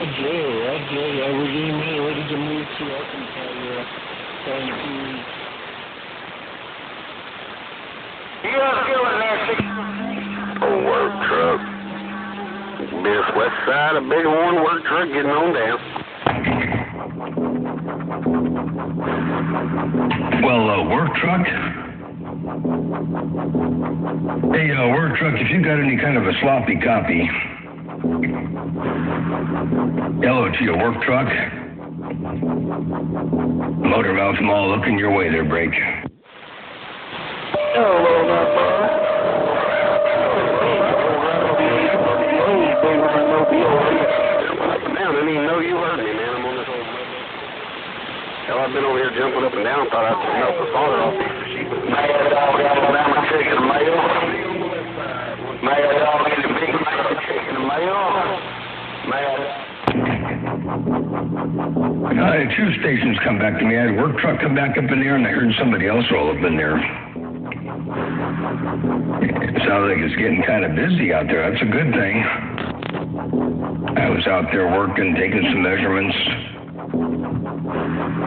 Yeah, we're getting ready to move to Arkansas. Thank you. You guys feeling that? Oh, work truck. This west side of Bighorn work truck getting on down. Well, work truck? Hey, work truck, if you got any kind of a sloppy copy, hello to your work truck. Motormouth Mall looking your way there, Break. Hello, my boy. I didn't even know you heard me, man. I'm on this old mobile. Hell, I've been over here jumping up and down. Thought I'd melt the father off these sheep. Mad dog Alabama chicken and mayo. Mad dog in the big chicken and mayo. Two stations come back to me. I had a work truck come back up in there, and I heard somebody else roll up in there. It sounds like it's getting kind of busy out there. That's a good thing. I was out there working, taking some measurements,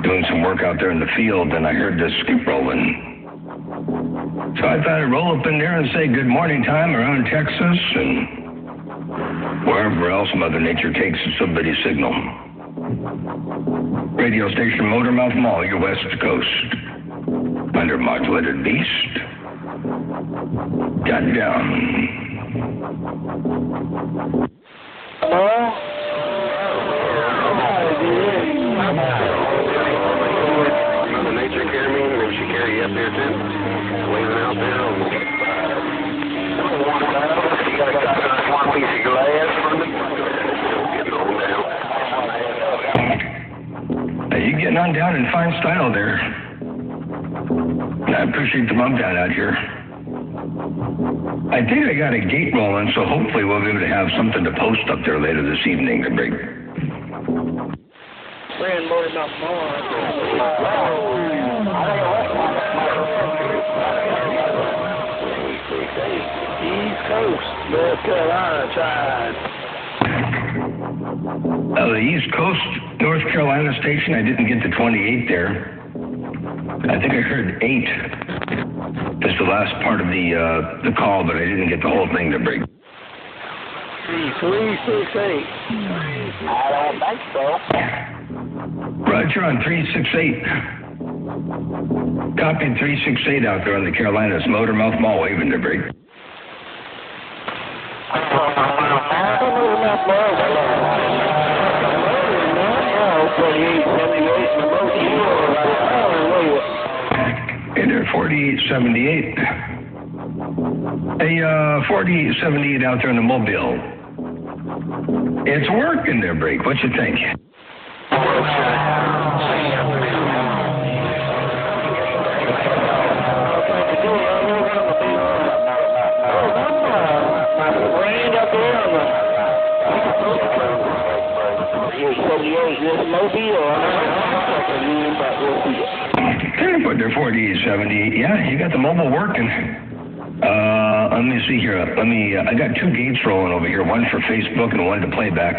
doing some work out there in the field, and I heard this skip rolling. So I thought I'd roll up in there and say good morning time around Texas and wherever else Mother Nature takes somebody's signal. Radio station Motormouth Mall, your West Coast. Under modulated beast. Got down. Mother Nature carry me, and she carry you up there too. Waving out there on you got one piece of glass from me. Getting on down. Hey, you getting on down in fine style there. I appreciate the bump down out here. I think I got a gate rolling, so hopefully we'll be able to have something to post up there later this evening to break. Friend, Lord, not more. East Coast, North Carolina tried. The East Coast, North Carolina station, I didn't get the 28 there. I think I heard 8. Just the last part of the call, but I didn't get the whole thing to break. 368. I don't think so. Roger on 368. Copy 368 out there on the Carolinas. Motormouth Mall waving to break. Enter 4878. Hey, 4878 out there in the Mobile. It's working there, Break. What you think? Put there 4878. Yeah, you got the mobile working. Let me see here. I got 2 gates rolling over here. One for Facebook and one to playback.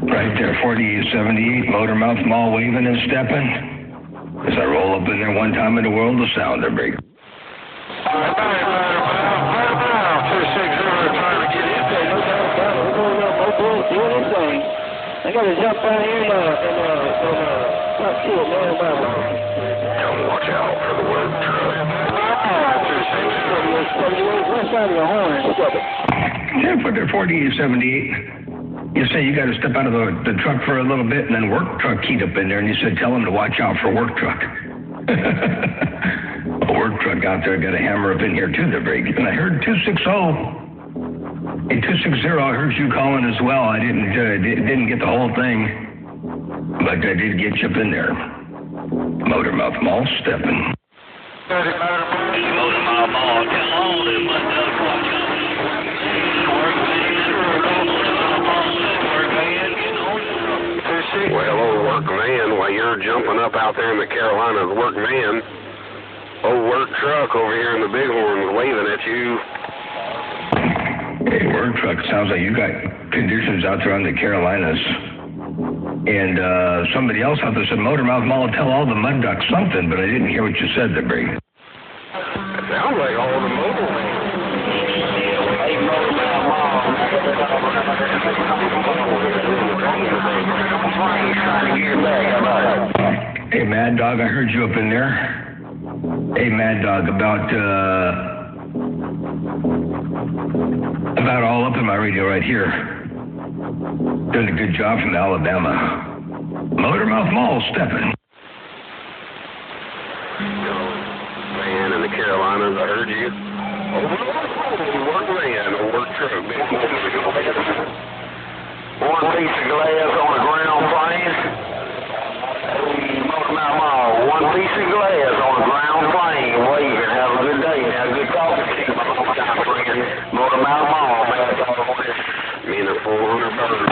Right there, 4878. Motormouth Mall waving and stepping. As I roll up in there one time in the world of sound, there break. I gotta jump down here and not kill man. Watch out for the work truck. West side of the horn, stop it. Yeah, put there 4878. You say you got to step out of the truck for a little bit, and then work truck keyed up in there, and you said tell him to watch out for work truck. A work truck out there got a hammer up in here too, the break. And I heard 260. Hey, 260, I heard you calling as well. I didn't get the whole thing, but I did get you up in there. Motormouth Mall stepping. Motormouth Mall, come on, well, old workman, while you're jumping up out there in the Carolinas, workman, old work truck over here in the Bighorn waving at you. work truck. Sounds like you got conditions out there on the Carolinas. And somebody else out there said, Motormouth Mall, tell all the mud ducks something, but I didn't hear what you said there, Brady. It sounds like all the mobile men. Hey, Motormouth Mall. Hey, Mad Dog, I heard you up in there. Hey, Mad Dog, about all up in my radio right here. Doing a good job from Alabama. Motormouth Mall stepping. Man in the Carolinas, I heard you. Work man, work truck. One piece of glass on a ground plane. Motormouth Mall, one piece of glass on a ground plane. Waving. Have a good day. Have a good talking to you, my friend. Motormouth Mall, man. Me and the 400 birds.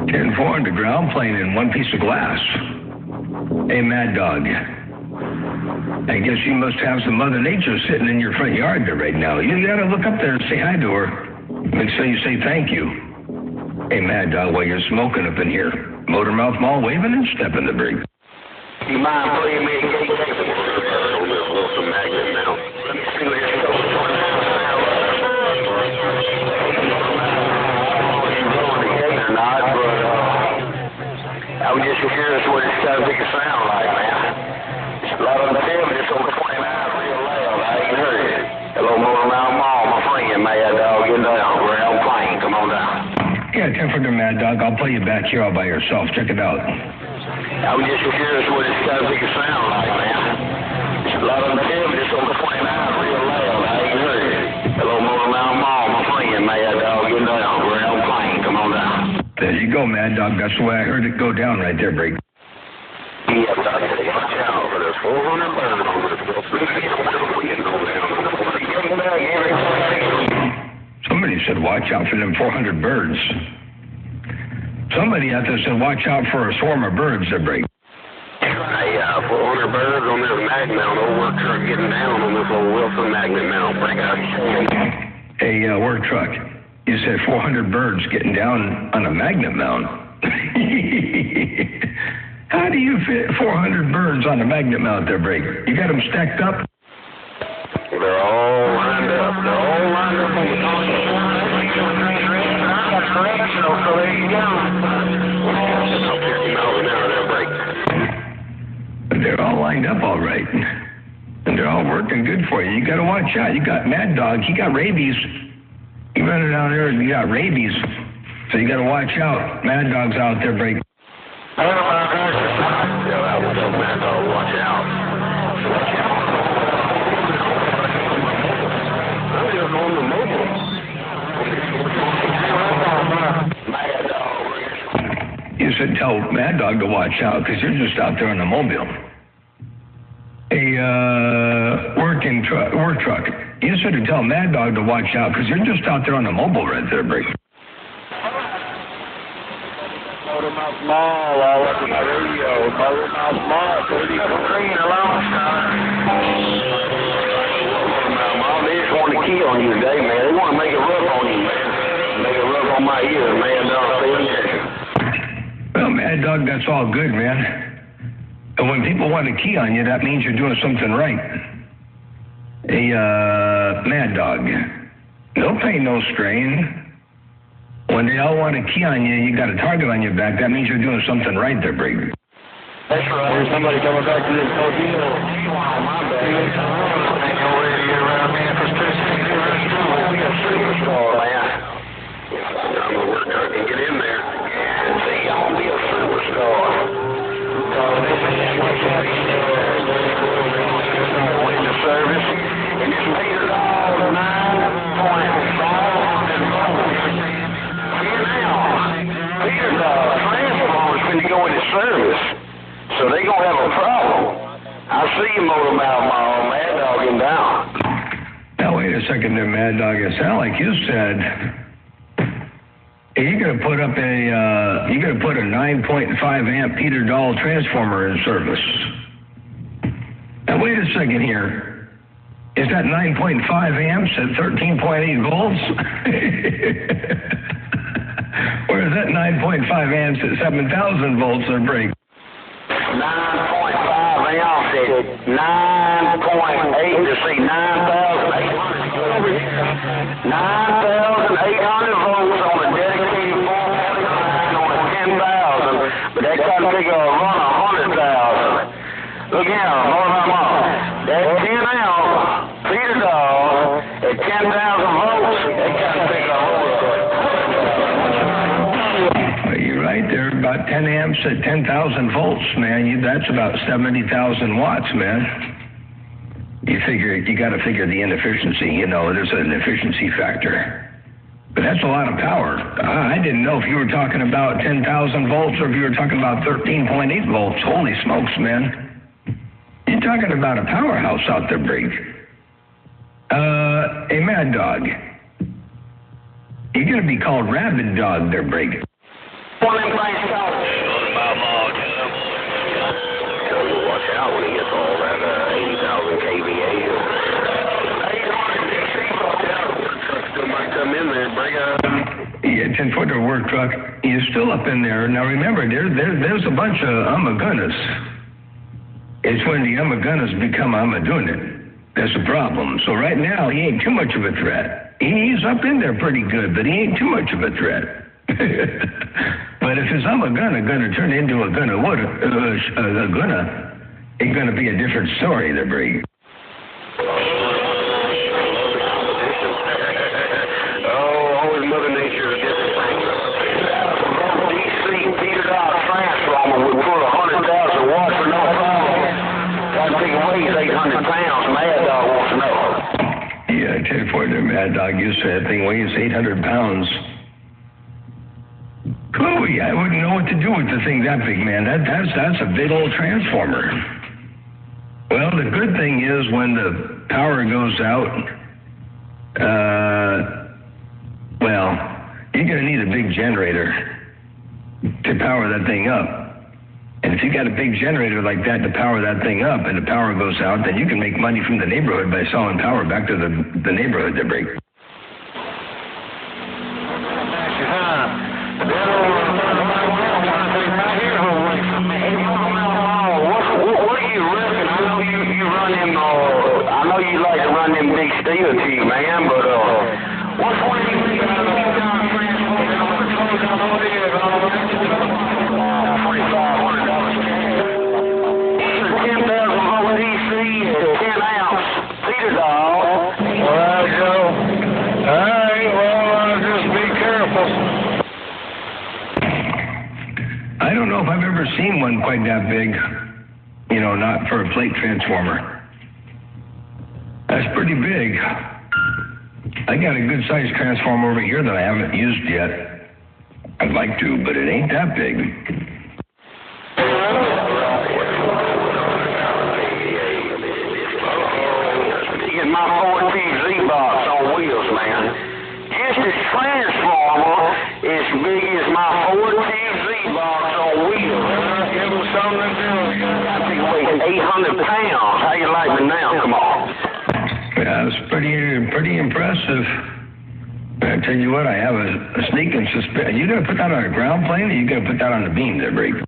10-4 underground plane in one piece of glass. Hey, Mad Dog. I guess you must have some Mother Nature sitting in your front yard there right now. You gotta look up there and say hi to her. Make sure you say thank you. Hey, Mad Dog, while you're smoking up in here. Motormouth Mall waving and stepping the brig. You mind playing me a gate on this Wilson magnet now? Let me see what you're going on. Not, but I was just curious what this kind of thing sound like, man. A lot of them tell me this on the 29 real loud. I ain't heard it. Hello, Motormouth Mall, my friend, Mad Dog. Get down, ground plane. Come on down. Yeah, 10 for the Mad Dog. I'll play you back here all by yourself. Check it out. I was just curious what this kind of thing sound like, man. A lot of them tell me this on the 29 real loud. I ain't heard it. Hello, Motormouth Mall, my friend, Mad Dog. Get down, ground plane. Come on down. There you go, Mad Dog. That's the way I heard it go down right there, Brig. Yeah, watch out for this 400 bird on this. Somebody said, watch out for them 400 birds. Somebody out there said, watch out for a swarm of birds there, Brig. Hey, 400 birds on this mag mount. Old work truck getting down on this old Wilson magnet mount. Bring up. Hey, work truck. You said 400 birds getting down on a magnet mount. How do you fit 400 birds on a magnet mount there, Brig? You got them stacked up? They're all lined up. They're all lined up on the so there you go. They're all lined up all right. And they're all working good for you. You got to watch out. You got Mad Dog. He got rabies. You running down there and you got rabies. So you got to watch out. Mad Dog's out there, Brig. Yeah, I will tell Mad Dog, watch out. Watch out. I'm just on the mobile. Mad Dog. You said tell Mad Dog to watch out because you're just out there on the mobile. A work truck. You said to tell Mad Dog to watch out because you're just out there on the mobile right there, Brig. Motormouth Mall, all up in the radio. Motormouth Mall, 33 alongside. Motormouth Mall, they just want to key on you today, man. They want to make it rough on you, man. Make it rough on my ears, man. Well, Mad Dog, that's all good, man. And when people want to key on you, that means you're doing something right. Hey, Mad Dog, no pain, no strain. When they all want to key on you, you got a target on your back, that means you're doing something right there, Brig. That's right. There's somebody coming back to this hotel. On my back. Ain't no way to get around Memphis, Tennessee. We got superstar, man. I'm gonna work hard and get in there. And see, I'm gonna be a superstar. In the service, and it's paid all the 9.5. Peter's transformers when you go into service, so they gonna have a problem. I see you, Motormouth Mall, Mad Dog, him down. Now wait a second there, Mad Dog. It sounded like you said you're gonna put up a 9.5 amp Peter Dahl transformer in service. Now wait a second here. Is that 9.5 amps at 13.8 volts? Or is that 9.5 amps at 7,000 volts a break? 9.5 amps at 9.8, you see, 9,800 volts on a dedicated 449 on a 10,000, but that kind of figure will run 100,000. Look here, more than that 10 amp feeder dog at 10,000 volts, that kind of figure You're right there, about 10 amps at 10,000 volts, man. That's about 70,000 watts, man. You got to figure the inefficiency. There's an efficiency factor. But that's a lot of power. I didn't know if you were talking about 10,000 volts or if you were talking about 13.8 volts. Holy smokes, man. You're talking about a powerhouse out there, Brig. A Mad Dog. You're going to be called Rabid Dog there, Brig. Watch out when he gets all that 80,000 kVA. 800 still might come in there, bring up. Yeah, 10-footer work truck. You're still up in there. Now remember, there's a bunch of Amagunas. It's when the Amagunas become Amadunit. That's a problem. So right now, he ain't too much of a threat. He's up in there pretty good, but he ain't too much of a threat. But if his Amaguna gonna turn into a gonna, it's gonna be a different story, the Brig. Always Mother Nature is different. DC feeder dog transformer would put 100,000 watts for no problem. That thing weighs 800 pounds. Mad Dog wants to know. Yeah, I tell you what, the Mad Dog used to, that thing weighs 800 pounds. Oh, yeah, I wouldn't know what to do with the thing that big, man. That's a big old transformer. Well, the good thing is when the power goes out, you're going to need a big generator to power that thing up. And if you got a big generator like that to power that thing up and the power goes out, then you can make money from the neighborhood by selling power back to the neighborhood to break. I know you like to run them big steel teeth, man, but what's one of these things $4,000 volt DC, 10 amps feeder dog. Well, Joe. All right, well, just be careful. I don't know if I've ever seen one quite that big, not for a plate transformer. That's pretty big. I got a good-sized transformer over here that I haven't used yet. I'd like to, but it ain't that big. Get my 4TZ box on wheels, man. Just this transformer is big as my 4TZ box on wheels. Give them something to do. I think it weighs 800 pounds. How you like me now? Come on. Yeah, it's pretty impressive. I tell you what, I have a sneaking suspicion. Are you going to put that on a ground plane, or are you going to put that on the beam there, Brig? I'm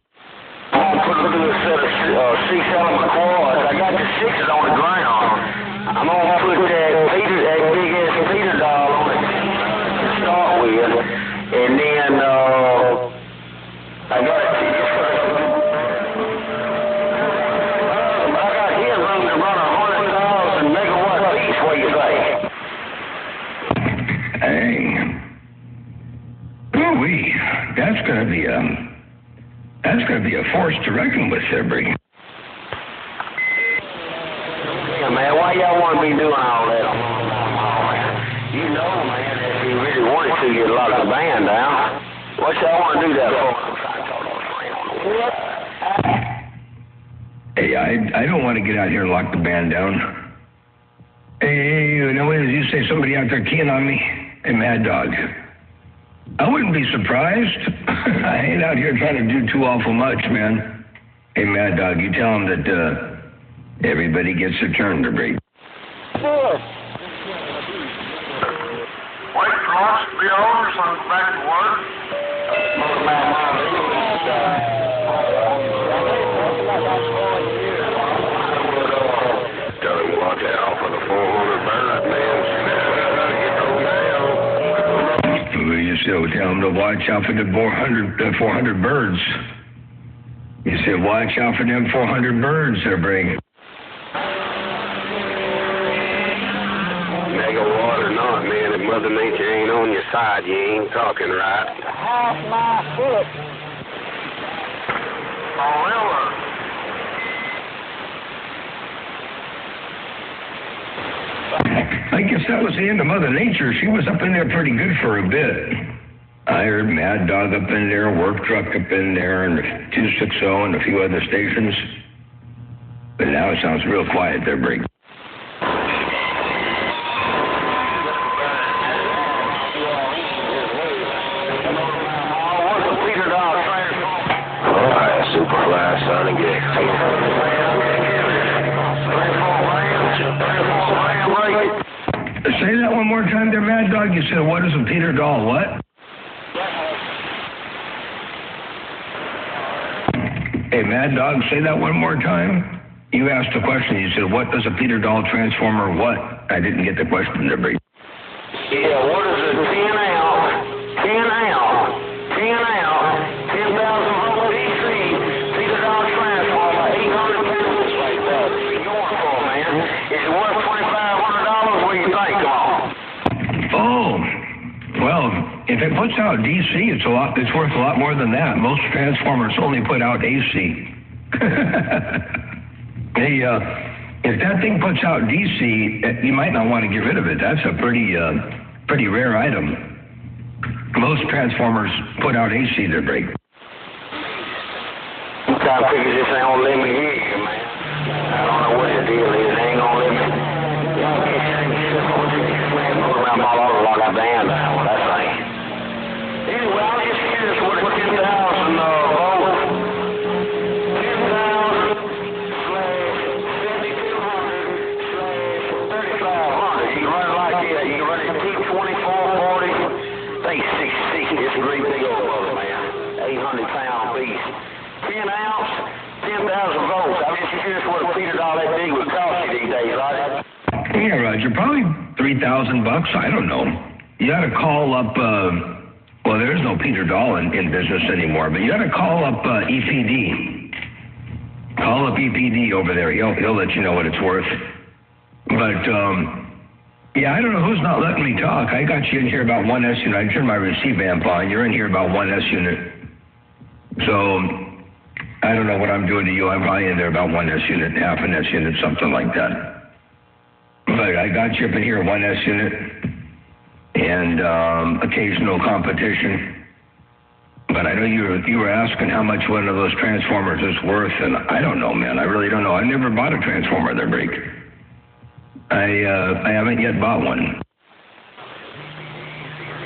going to put a little set of 6-element quads. I got the 6s on the ground. I'm going to put that big-ass feeder dog on it to start with, and then I got his room to run 100,000 megawatt piece. What do you think? Dang. Ooh-wee. That's going to be a force to reckon with there, Brig. Yeah, man, why y'all want to be doing all that? You know, man, if you really wanted to, you'd lock the band down. What y'all want to do that for? Hey, I don't want to get out here and lock the band down. Hey, you say somebody out there keying on me? Hey, Mad Dog. I wouldn't be surprised. I ain't out here trying to do too awful much, man. Hey, Mad Dog, you tell him that everybody gets their turn to break. Good. Wait for us to be over so I'm back to work. Tell him watch out for the 400 bird, man. Get those down. You still tell him to watch out for the 400 birds. You said watch out for them 400 birds they're bringing. Megawatt or not, man, if Mother Nature ain't on your side, you ain't talking right. Half my foot. Oh, well, I guess that was the end of Mother Nature. She was up in there pretty good for a bit. I heard Mad Dog up in there, Work Truck up in there, and 260 and a few other stations. But now it sounds real quiet there, Briggs. Super last son and get. Say that one more time there, Mad Dog. You said, what is a Peter Doll? What? Hey, Mad Dog, say that one more time. You asked a question. You said, what does a Peter Doll transformer what? I didn't get the question there, Briggs. Yeah, what is a 10 ounce, 10 10,000 volt DC, Peter Doll transformer, 800 pounds like that. What you going for, man? Is it worth $2,500? What do you think? Come on. Oh, well, if it puts out DC, it's worth a lot more than that. Most transformers only put out AC. If that thing puts out DC, you might not want to get rid of it. That's a pretty rare item. Most transformers put out AC, they're break. I'm trying to figure this ain't gonna let me hear you, man. I don't know what the deal is. It ain't gonna let me. Move around all over like a band now. What I think. Anyway, I was just curious what a 10,000 volt. 10,000/7,200/3,500. You can run it like that. You can run it T2440. They 660. It's a great big old motor, man. 800-pound beast. 10 ounce, 10,000 volts. I'm just curious what a Peter Doll that big would cost you these days, right? Yeah, Roger, probably $3,000. I don't know. You got to call up. Well, there's no Peter Doll in business anymore, but you got to call up EPD. Call up EPD over there. He'll let you know what it's worth. But yeah, I don't know who's not letting me talk. I got you in here about 1S unit. I turned my receive amp on. You're in here about 1S unit. So I don't know what I'm doing to you. I'm probably in there about 1S unit, half an S unit, something like that. But I got you up in here 1S unit and occasional competition. But I know you were asking how much one of those transformers is worth, and I don't know, man. I really don't know. I never bought a transformer there, Break. I haven't yet bought one.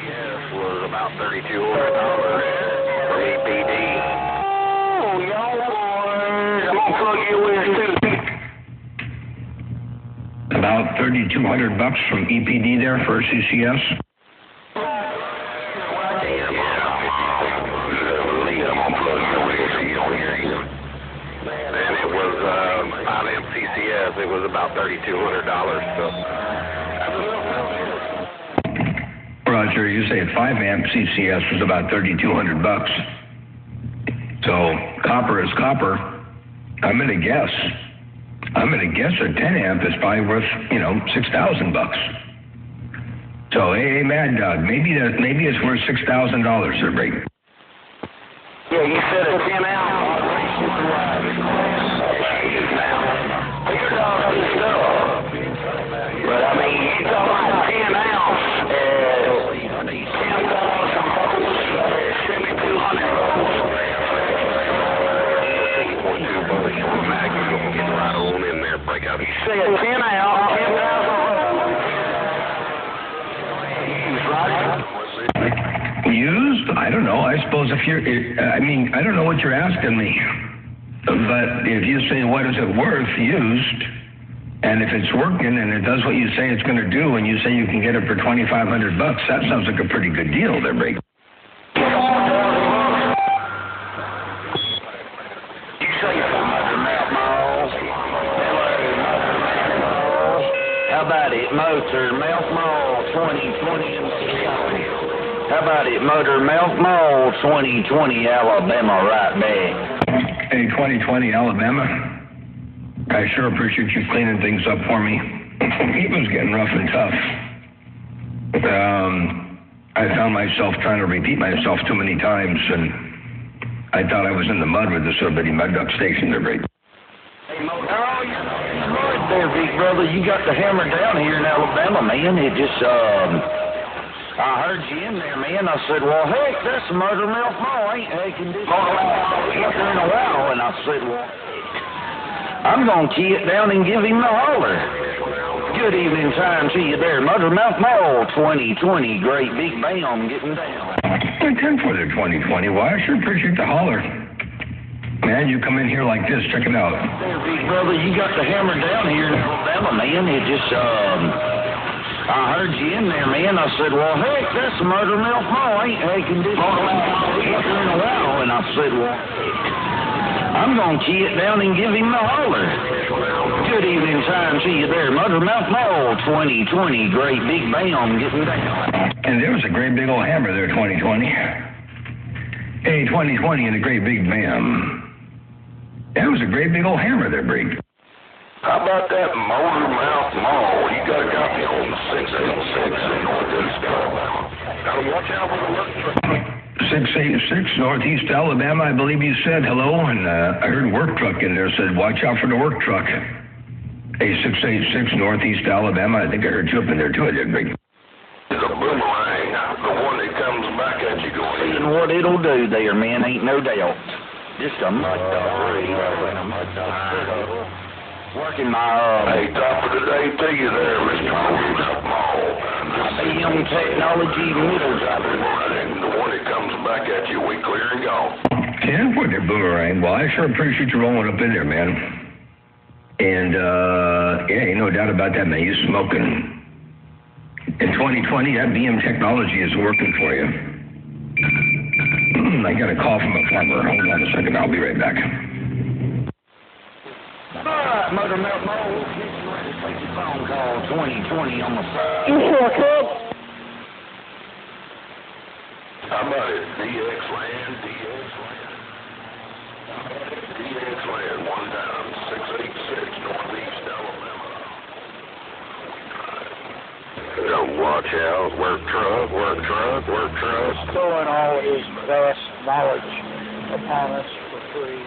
Yes, was about $3,200 for EPD. Oh, y'all boys, I'm gonna plug you in too. About $3,200 from EPD there for CCS. CCS, it was about $3,200. So. Roger, you say 5-amp CCS was about $3,200. So copper is copper. I'm gonna guess a 10-amp is probably worth, $6,000. So hey, Mad Dog, maybe it's worth $6,000 there, Break. Yeah, you said a 10-amp. But I mean, you talk about 10 ounce, 10,000 volts, 7,200 volts. 6.2 volts on the mag, you're going to get right on in there, break out. You say a 10 ounce, 10,000 volts. Used? I don't know. I suppose if I don't know what you're asking me. But if you say, what is it worth used, And if it's working and it does what you say it's going to do, and you say you can get it for $2,500, that sounds like a pretty good deal there, Brady. How about it, Motor Mouth Mall 2020 in Mississippi? How about it, Motor Mouth Mall 2020, Alabama, right back. Hey, 2020 Alabama, I sure appreciate you cleaning things up for me. It was getting rough and tough. I found myself trying to repeat myself too many times, and I thought I was in the mud with this little bitty mud duck station there, Brady. Hey, Motor, right there, big brother. You got the hammer down here in Alabama, man. It just, I heard you in there, man. I said, well, heck, that's the Motor Mouth Mall, ain't taking this in a while. And I said, well, I'm going to key it down and give him the holler. Good evening time to you there. Motor Mouth Mall 2020. Great big bam getting down. 10 for the 2020. Well, I sure appreciate the holler. Man, you come in here like this. Check it out. There, big brother. You got the hammer down here in Alabama, man. It just, I heard you in there, man. I said, well, heck, that's the Motor Mouth Mall, ain't taking this in a while. And I said, well, I'm going to key it down and give him the holler. Good evening time to you there. Motor Mouth Mall 2020. Great big bam getting down. And there was a great big old hammer there, 2020. Hey, 2020 and a great big bam. That was a great big old hammer there, Brady. How about that Motor Mouth Mall? You got a copy on 686 in Northeast Alabama. Gotta watch out for the work truck. 686 Northeast Alabama, I believe you said hello, and I heard work truck in there said watch out for the work truck. Hey, 686 Northeast Alabama, I think I heard you up in there too, I did, Brady. It's a boomerang, the one that comes back at you going. And what it'll do there, man, ain't no doubt. Just a mud dog. Working my, hey, top of the day to you there, Mr. Motor Mall. BM Technology middle driver. The one that comes back at you, we clear and go. 10 for the boomerang. Well, I sure appreciate you rolling up in there, man. And, yeah, ain't no doubt about that, man. You smoking. In 2020, that BM Technology is working for you. I got a call from a farmer. Hold on a second. I'll be right back. All right, Motor Mouth Mall. Take your phone call 2020 on the side. You sure could. How about it? DX Land. DX Land, one down, 686 Northeast Alabama. Don't watch out. Work truck. Bestowing all his vast knowledge upon us for free.